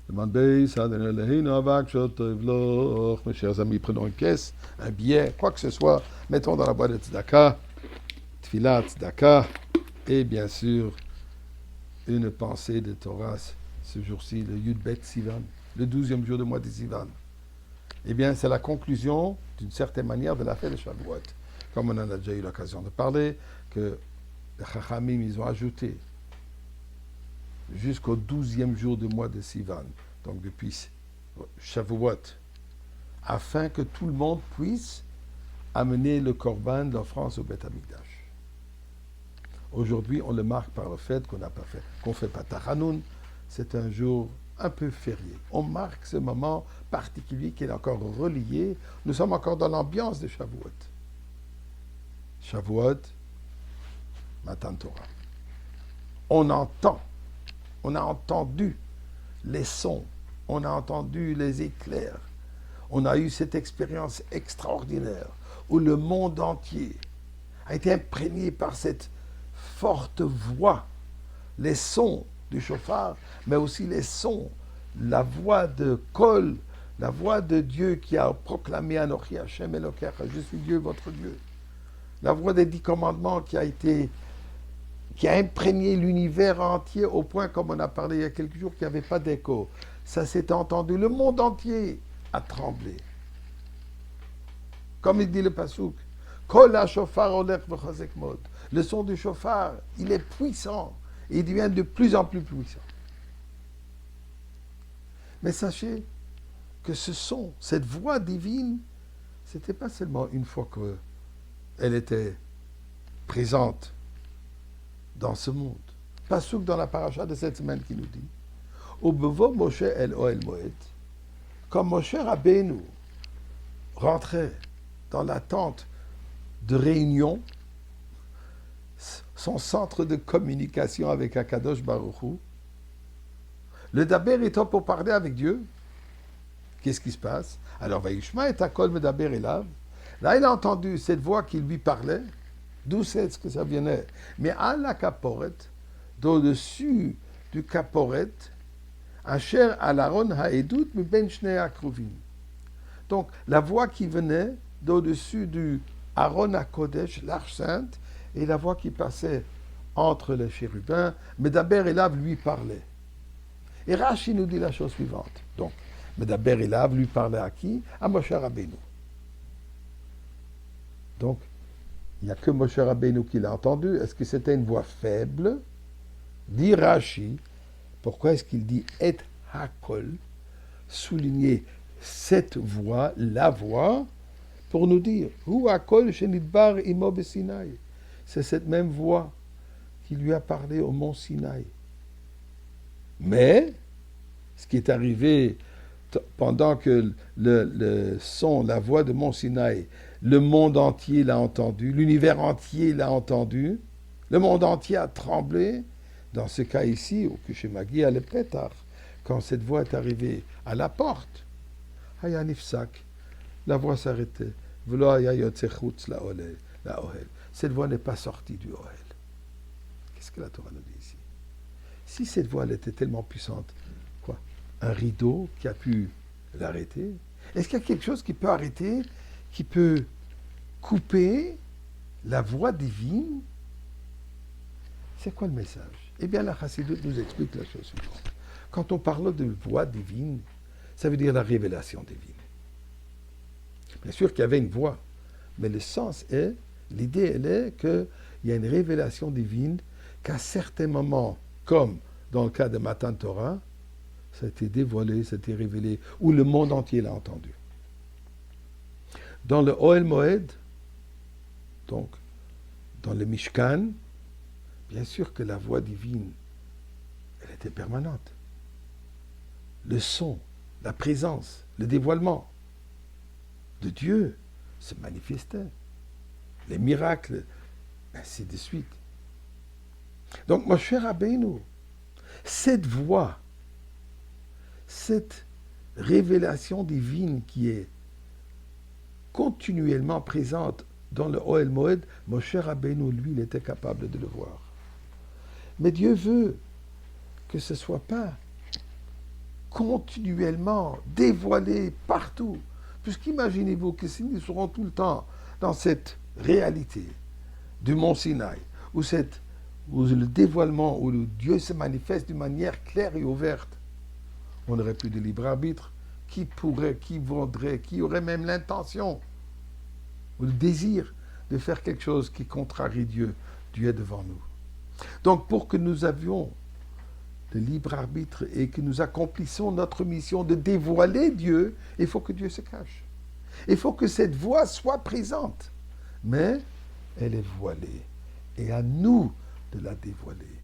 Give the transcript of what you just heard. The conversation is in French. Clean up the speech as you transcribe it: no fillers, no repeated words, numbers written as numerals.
Mes chers amis, prenons une caisse, un billet, quoi que ce soit, mettons dans la boîte de tzedaka, tfilat, tzedaka, et bien sûr, une pensée de Torah ce jour-ci, le Yud Bet Sivan, le 12e jour du mois de Sivan. Eh bien, c'est la conclusion, d'une certaine manière, de la fête de Shavuot. Comme on en a déjà eu l'occasion de parler, que les Chachamim, ils ont ajouté jusqu'au 12e jour du mois de Sivan, donc depuis Shavuot, afin que tout le monde puisse amener le korban d'offrande au Beth Amikdash. Aujourd'hui, on le marque par le fait qu'on n'a pas fait, qu'on fait pas Tachanun. C'est un jour un peu férié. On marque ce moment particulier qui est encore relié. Nous sommes encore dans l'ambiance de Shavuot. Shavuot, Matan Torah. On entend, on a entendu les sons, on a entendu les éclairs. On a eu cette expérience extraordinaire où le monde entier a été imprégné par cette forte voix, les sons du chauffard, mais aussi les sons, la voix de Kol, la voix de Dieu qui a proclamé Anochi Hashem Elokecha, je suis Dieu, votre Dieu. La voix des 10 commandements qui a imprégné l'univers entier au point, comme on a parlé il y a quelques jours, qu'il n'y avait pas d'écho. Ça s'est entendu, le monde entier a tremblé. Comme il dit le Passouk, Kol ha-shofar olech v'chazek mod. Le son du chauffard, il est puissant, et il devient de plus en plus puissant. Mais sachez que ce son, cette voix divine, ce n'était pas seulement une fois qu'elle était présente dans ce monde. Passouk dans la paracha de cette semaine qui nous dit Ubevo Moshe el Ohel Moed, comme Moshe Rabbeinu rentrait dans la tente de réunion, son centre de communication avec Akadosh Baruch Hu, le Daber étant pour parler avec Dieu, qu'est-ce qui se passe? Alors, Vaishma et Akol Medaber Elav, là il a entendu cette voix qui lui parlait, d'où c'est ce que ça venait. Mais à la caporet, d'au-dessus du caporet, Asher Alaron Haedut Ben Shnei Akruvim. Donc, la voix qui venait d'au-dessus du Aaron HaKodesh, l'Arche Sainte, et la voix qui passait entre les chérubins, Medaber Elav lui parlait. Et Rashi nous dit la chose suivante. Donc, Medaber Elav lui parlait à qui? À Moshe Rabbeinu. Donc, il n'y a que Moshe Rabbeinu qui l'a entendu. Est-ce que c'était une voix faible? Dit Rashi. Pourquoi est-ce qu'il dit Et Hakol? Souligner cette voix, la voix, pour nous dire Hu Hakol Shenidbar Imo Besinaï. C'est cette même voix qui lui a parlé au mont Sinaï. Mais, ce qui est arrivé pendant que le son, la voix de mont Sinaï, le monde entier l'a entendu, l'univers entier l'a entendu, le monde entier a tremblé. Dans ce cas ici, au Kushemagi, à l'Epetach, quand cette voix est arrivée à la porte, Hayanifsak, la voix s'arrêtait. Cette voix n'est pas sortie du Ohel. Qu'est-ce que la Torah nous dit ici? Si cette voix elle était tellement puissante, quoi? Un rideau qui a pu l'arrêter? Est-ce qu'il y a quelque chose qui peut arrêter, qui peut couper la voix divine? C'est quoi le message? Eh bien, la Chassidoute nous explique la chose suivante. Quand on parle de voix divine, ça veut dire la révélation divine. Bien sûr qu'il y avait une voix, mais le sens est, l'idée elle est qu'il y a une révélation divine qu'à certains moments, comme dans le cas de Matan Torah, ça a été dévoilé, ça a été révélé, où le monde entier l'a entendu. Dans le Ohel Moed, donc dans le Mishkan, bien sûr que la voix divine, elle était permanente. Le son, la présence, le dévoilement de Dieu se manifestait. Les miracles, ainsi de suite. Donc, Moshe Rabbeinu, cette voix, cette révélation divine qui est continuellement présente dans le Ohel Moed, Moshe Rabbeinu, lui, il était capable de le voir. Mais Dieu veut que ce ne soit pas continuellement dévoilée partout. Puisqu'imaginez-vous que si nous serons tout le temps dans cette réalité du mont Sinaï, où le dévoilement, où le Dieu se manifeste d'une manière claire et ouverte, on n'aurait plus de libre arbitre. Qui pourrait, qui voudrait, qui aurait même l'intention ou le désir de faire quelque chose qui contrarie Dieu? Dieu est devant nous. Donc pour que nous avions le libre arbitre et que nous accomplissions notre mission de dévoiler Dieu, il faut que Dieu se cache. Il faut que cette voix soit présente. Mais elle est voilée. Et à nous de la dévoiler.